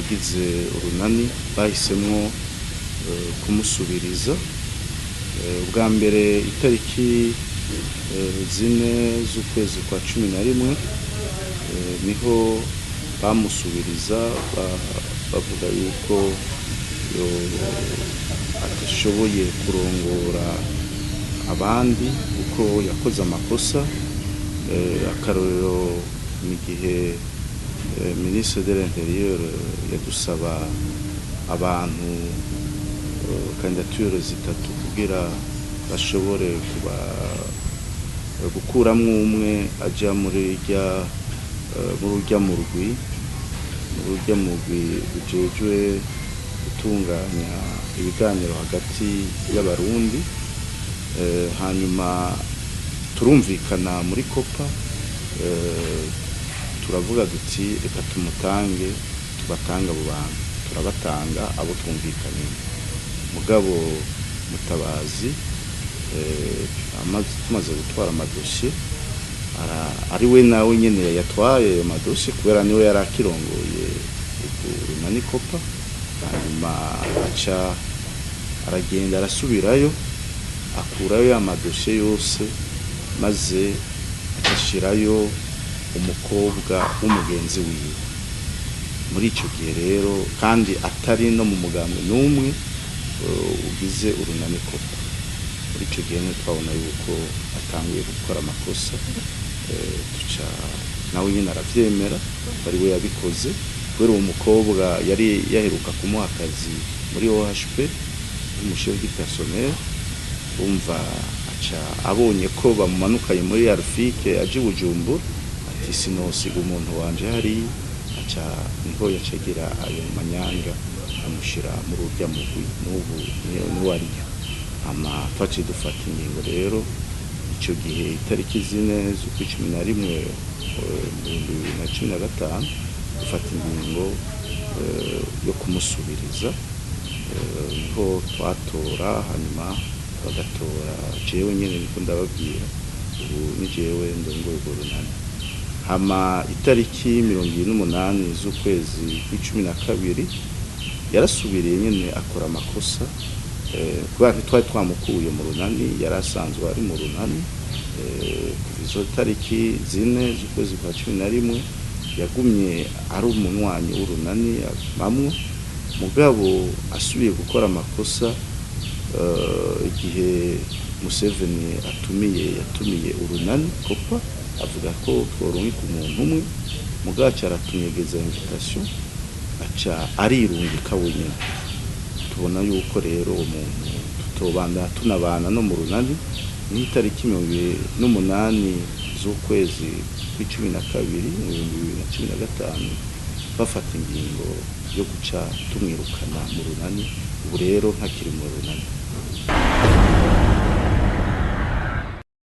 abagize urunani bahisemwo kumusubiriza ubwa mbere itariki zine z'ukwezi kwa 11 niho bamusubiriza bavuga yuko atashoboye kurongora abandi kuko yakoze amakosa akarorero mu gihe ministre de l'Intérieur yadusaba abantu kandidature zitatu kugira bashobore gukuramwo umwe aja muri urya murwi ujejwe gutunganya ibiganiro hagati y'abarundi hanyuma turumvikana muri kopa turavuga duti reka tumutange tubatanga abo bantu turabatanga abo twumvikanye mugabo Mutabazi tumaze gutwara amadosiye ari we nawe nyene yatwaye ayo madosiye kubera niwe yarakirongoye urunani kopa hanyuma aca aragenda arasubirayo akurayo ya madosiye yose maze akashirayo umukobwa w'umugenzi wiwe muri ico gihe rero kandi atari no mu mugambwe n'umwe ugize urunani kopa muri ico gihe twabona yuko atanguye gukora amakosa tuca nawe nyine aravyemera bari we yabikoze kubera uwo mukobwa yari yaheruka kumuha akazi muri OHP umushefu w'ipersonnel umva aca abonye ko bamumanukanye muri Arfike aje Bujumbura ati sinosiga umuntu wanje hari aca niho yacagira ayo manyanga amushira muri urya mugwi n'ubu ni wariyo faci dufata ingingo rero ico gihe itariki zine z'ukwa 11 mu 2015 dufata ingingo yo kumusubiriza niho twatora hanyuma bagatora jewe nyene niko ndababwira ubu ni jewe ndongoye urunani hama itariki 28 z'ukwezi kwa 12 yarasubiriye nyene akora amakosa kubera twari twamukuye mu runani yarasanzwe ari mu runani kuvizo tariki zine z'ukwezi kwa 11 yagumye ari umunwanyi w'urunani mamwe mugabo asubiye gukora amakosa igihe Museveni yatumiye urunani kopa avuga ko tworunka umuntu umwe mugaca aratunyegeza invitation aca arirungika wenyine tubona yuko rero umuntu tutobanda tunabana no mu runani ni itariki 28 z'ukwezi kwa 12 mu 2015 bafata ingingo yo guca tumwirukana mu runani ubu rero ntakiri mu runani